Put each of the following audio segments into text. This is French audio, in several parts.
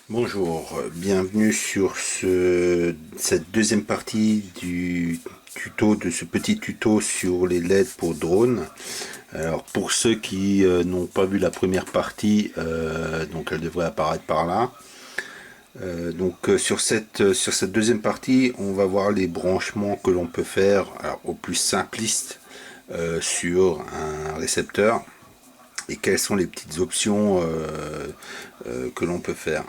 Bonjour, bienvenue sur cette deuxième partie du tuto, de ce petit tuto sur les LED pour drone. Alors pour ceux qui n'ont pas vu la première partie, donc elle devrait apparaître par là. Sur cette deuxième partie, on va voir les branchements que l'on peut faire alors, au plus simpliste sur un récepteur et quelles sont les petites options que l'on peut faire.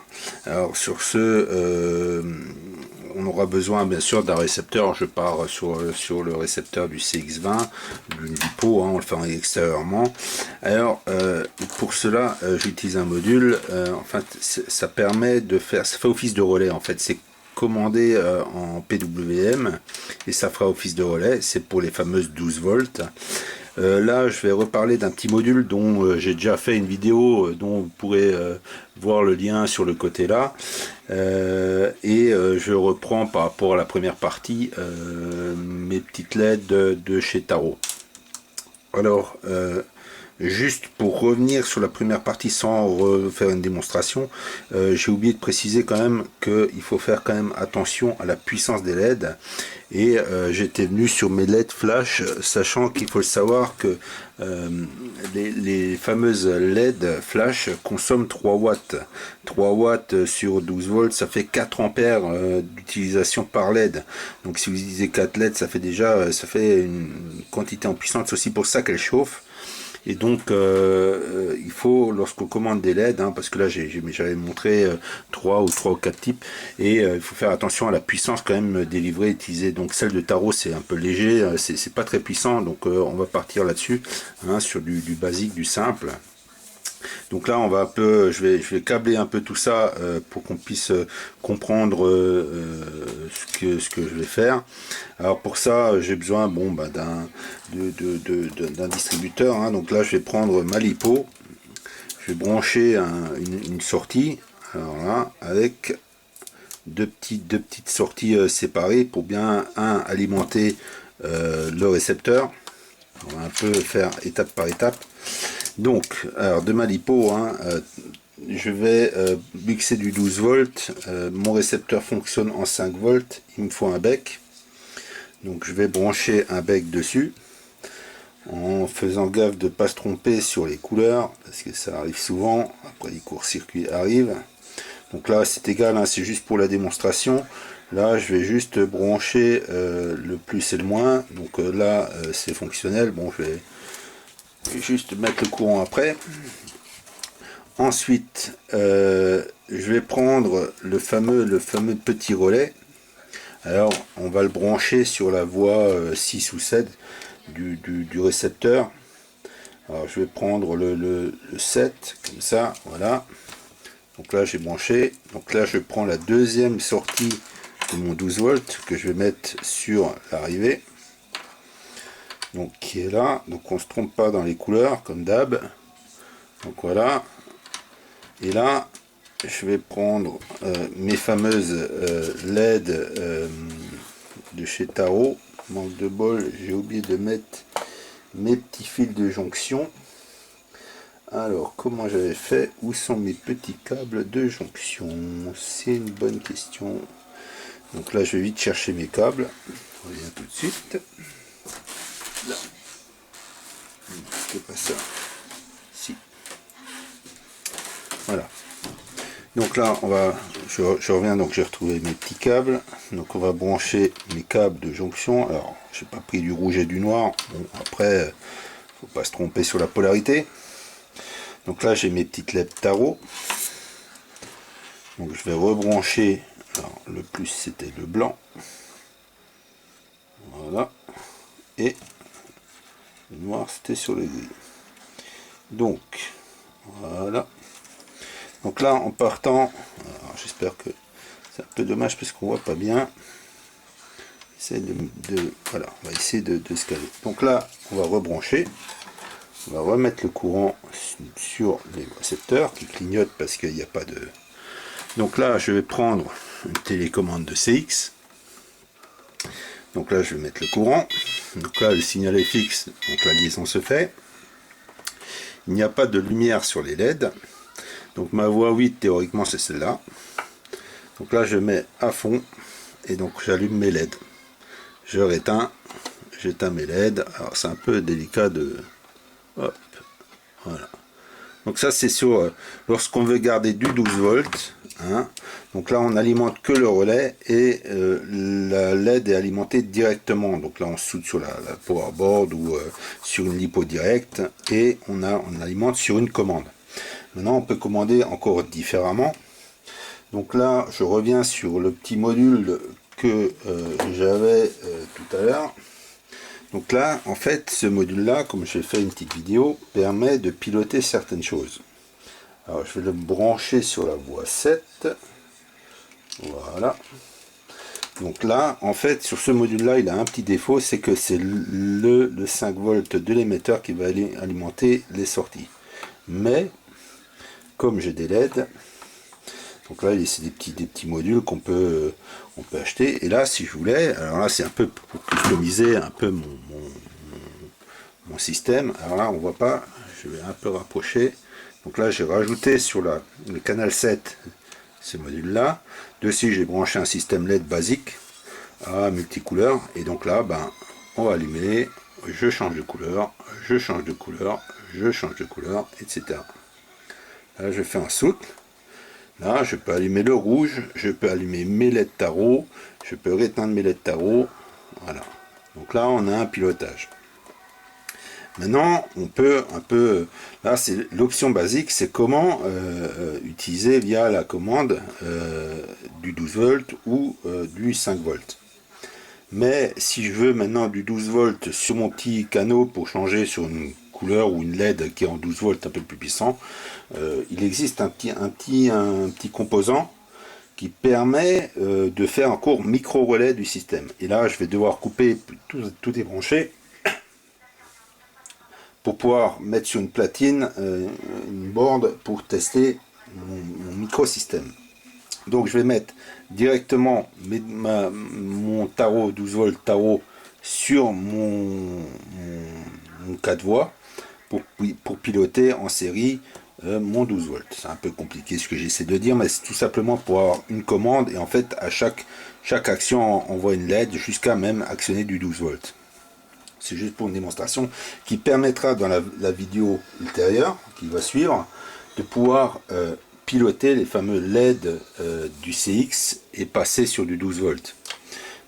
Alors sur ce, on aura besoin bien sûr d'un récepteur. Je pars sur le récepteur du CX20, du pot, hein, on le fait extérieurement. Alors pour cela, j'utilise un module. En fait, ça permet de faire, ça fait office de relais. En fait, c'est commandé en PWM et ça fera office de relais. C'est pour les fameuses 12 volts. Là, je vais reparler d'un petit module dont j'ai déjà fait une vidéo dont vous pourrez voir le lien sur le côté là. Je reprends par rapport à la première partie mes petites LED de chez Taro. Alors, juste pour revenir sur la première partie sans refaire une démonstration, j'ai oublié de préciser quand même qu'il faut faire quand même attention à la puissance des LED. Et j'étais venu sur mes LED flash, sachant qu'il faut le savoir que les fameuses LED flash consomment 3 watts. 3 watts sur 12 volts, ça fait 4 ampères d'utilisation par LED. Donc si vous utilisez 4 LED, ça fait déjà une quantité en puissance. C'est aussi pour ça qu'elle chauffe. Et donc il faut, lorsqu'on commande des LED, hein, parce que là j'avais montré 3 ou 4 types, et il faut faire attention à la puissance quand même délivrée, utilisée. Donc celle de Taro c'est un peu léger, c'est pas très puissant, donc on va partir là-dessus, hein, sur du basique, du simple. Donc là, on va un peu, je vais câbler un peu tout ça pour qu'on puisse comprendre ce que je vais faire. Alors pour ça, j'ai besoin d'un distributeur, hein. Donc là, je vais prendre ma LiPo, je vais brancher une sortie, alors là, avec deux petites sorties séparées pour bien alimenter le récepteur. On va un peu faire étape par étape. Donc, alors de ma LiPo, hein, je vais mixer du 12 volts. Mon récepteur fonctionne en 5 volts. Il me faut un bec. Donc, je vais brancher un bec dessus en faisant gaffe de ne pas se tromper sur les couleurs parce que ça arrive souvent. Après, les courts-circuits arrivent. Donc là, c'est égal, hein, c'est juste pour la démonstration. Là, je vais juste brancher le plus et le moins. Donc là, c'est fonctionnel. Bon, je vais juste mettre le courant après. Ensuite, je vais prendre le fameux petit relais. Alors, on va le brancher sur la voie 6 ou 7 du récepteur. Alors, je vais prendre le 7, comme ça, voilà. Donc là, j'ai branché. Donc là, je prends la deuxième sortie de mon 12 volts que je vais mettre sur l'arrivée. Donc qui est là, donc on se trompe pas dans les couleurs comme d'hab. Donc voilà, et là je vais prendre mes fameuses LED de chez Taro. Manque de bol, j'ai oublié de mettre mes petits fils de jonction. Alors comment j'avais fait, où sont mes petits câbles de jonction? C'est une bonne question. Donc là je vais vite chercher mes câbles, on revient tout de suite. Là. C'est pas ça. Si. Voilà. Donc là, je reviens, donc j'ai retrouvé mes petits câbles. Donc on va brancher mes câbles de jonction. Alors, j'ai pas pris du rouge et du noir. Bon, après, faut pas se tromper sur la polarité. Donc là, j'ai mes petites LED Taro. Donc je vais rebrancher. Alors, le plus c'était le blanc. Voilà. Et le noir c'était sur le gris. Donc voilà. Donc là en partant, j'espère que c'est un peu dommage parce qu'on voit pas bien. Voilà, on va essayer de se caler. Donc là on va rebrancher. On va remettre le courant sur les récepteurs qui clignotent parce qu'il n'y a pas de. Donc là je vais prendre une télécommande de CX. Donc là je vais mettre le courant. Donc là le signal est fixe, donc la liaison se fait. Il n'y a pas de lumière sur les LED. Donc ma voie 8 théoriquement c'est celle-là. Donc là je mets à fond et donc j'allume mes LED. Je réteins, j'éteins mes LED. Alors c'est un peu délicat de... Hop, voilà. Donc ça c'est sur lorsqu'on veut garder du 12 volts. Hein. Donc là on alimente que le relais et la LED est alimentée directement. Donc là on soude sur la power board ou sur une lipo directe et on alimente sur une commande. Maintenant on peut commander encore différemment. Donc là je reviens sur le petit module que j'avais tout à l'heure. Donc là, en fait, ce module-là, comme j'ai fait une petite vidéo, permet de piloter certaines choses. Alors, je vais le brancher sur la voie 7. Voilà. Donc là, en fait, sur ce module-là, il a un petit défaut, c'est que c'est le 5 volts de l'émetteur qui va alimenter les sorties. Mais, comme j'ai des LED, donc là, c'est des petits modules qu'on peut, on peut acheter. Et là, si je voulais, alors là, c'est un peu pour customiser un peu mon système. Alors là, on voit pas, je vais un peu rapprocher. Donc là, j'ai rajouté sur le canal 7 ce module-là. Dessus, j'ai branché un système LED basique à multicouleur. Et donc là, ben, on va allumer, je change de couleur, je change de couleur, je change de couleur, etc. Là, je fais un souffle. Là, je peux allumer le rouge, je peux allumer mes LED tarot, je peux éteindre mes LED tarot. Voilà. Donc là, on a un pilotage. Maintenant, on peut un peu... Là, c'est l'option basique, c'est comment utiliser via la commande du 12 volts ou du 5 volts. Mais si je veux maintenant du 12 volts sur mon petit canot pour changer sur une couleur ou une LED qui est en 12 volts un peu plus puissant, il existe un petit composant qui permet de faire un court micro relais du système. Et là, je vais devoir couper, tout est branché, pour pouvoir mettre sur une platine une board pour tester mon microsystème. Donc je vais mettre directement mon tarot 12 volts tarot sur mon 4 voies pour piloter en série mon 12 volts. C'est un peu compliqué ce que j'essaie de dire, mais c'est tout simplement pour avoir une commande et en fait à chaque action envoie une LED jusqu'à même actionner du 12 volts. C'est juste pour une démonstration qui permettra dans la vidéo ultérieure qui va suivre de pouvoir piloter les fameux LED du CX et passer sur du 12 volts.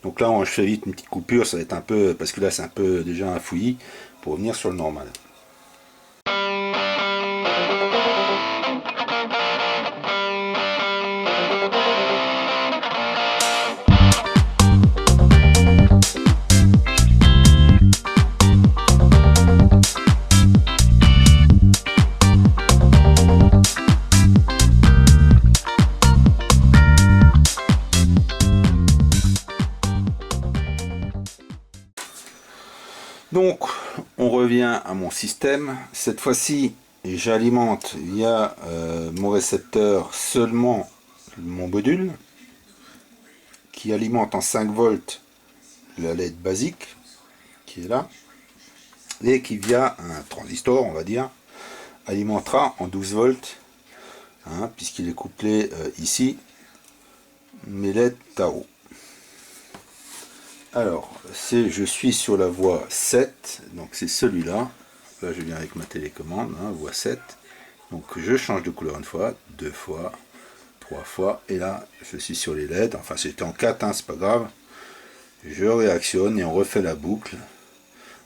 Donc là, je fais vite une petite coupure, ça va être un peu, parce que là c'est un peu déjà un fouillis, pour revenir sur le normal. Donc, on revient à mon système. Cette fois-ci, j'alimente via mon récepteur seulement mon module qui alimente en 5 volts la LED basique qui est là et qui via un transistor, on va dire, alimentera en 12 volts hein, puisqu'il est couplé ici mes LED tarot. Alors, je suis sur la voie 7, donc c'est celui-là. Là, je viens avec ma télécommande, hein, voie 7. Donc, je change de couleur une fois, deux fois, trois fois. Et là, je suis sur les LED. Enfin, c'était en 4, hein, c'est pas grave. Je réactionne et on refait la boucle.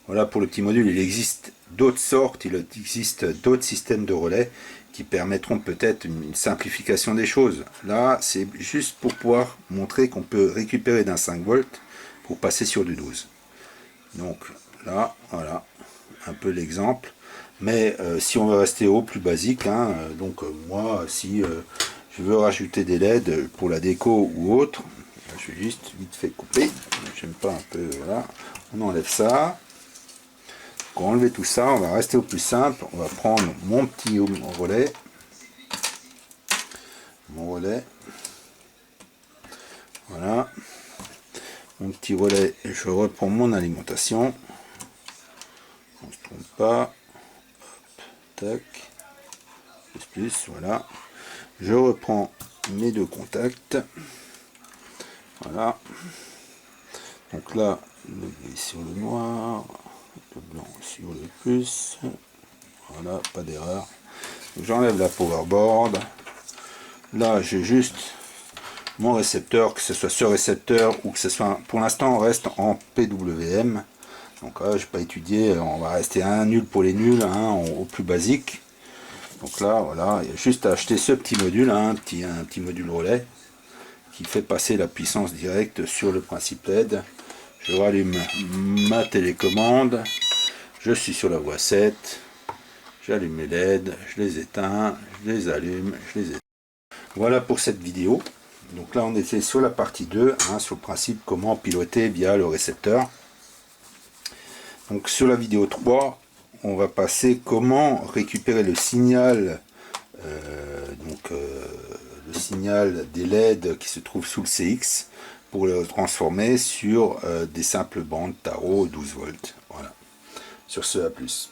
Voilà pour le petit module. Il existe d'autres sortes, il existe d'autres systèmes de relais qui permettront peut-être une simplification des choses. Là, c'est juste pour pouvoir montrer qu'on peut récupérer d'un 5 volts pour passer sur du 12. Donc là, voilà, un peu l'exemple. Mais si on veut rester au plus basique, hein, donc moi, si je veux rajouter des LED pour la déco ou autre, je vais juste vite fait couper. J'aime pas un peu, voilà. On enlève ça. Pour enlever tout ça, on va rester au plus simple. On va prendre mon petit relais. Mon relais. Voilà. Mon petit relais, je reprends mon alimentation. On ne se trompe pas. Hop, tac. Plus, voilà. Je reprends mes deux contacts. Voilà. Donc là, le gris sur le noir, le blanc sur le plus. Voilà, pas d'erreur. J'enlève la powerboard. Là, j'ai juste mon récepteur, que ce soit ce récepteur ou que ce soit, pour l'instant, on reste en PWM. Donc là, je n'ai pas étudié, on va rester un nul pour les nuls, hein, au plus basique. Donc là, voilà, il y a juste à acheter ce petit module, hein, un petit module relais qui fait passer la puissance directe sur le principe LED. Je rallume ma télécommande, je suis sur la voie 7, j'allume mes LED, je les éteins, je les allume, je les éteins. Voilà pour cette vidéo. Donc là, on était sur la partie 2, hein, sur le principe comment piloter via le récepteur. Donc sur la vidéo 3, on va passer comment récupérer le signal, le signal des LED qui se trouve sous le CX pour le transformer sur des simples bandes tarot 12 volts. Voilà. Sur ce, à plus.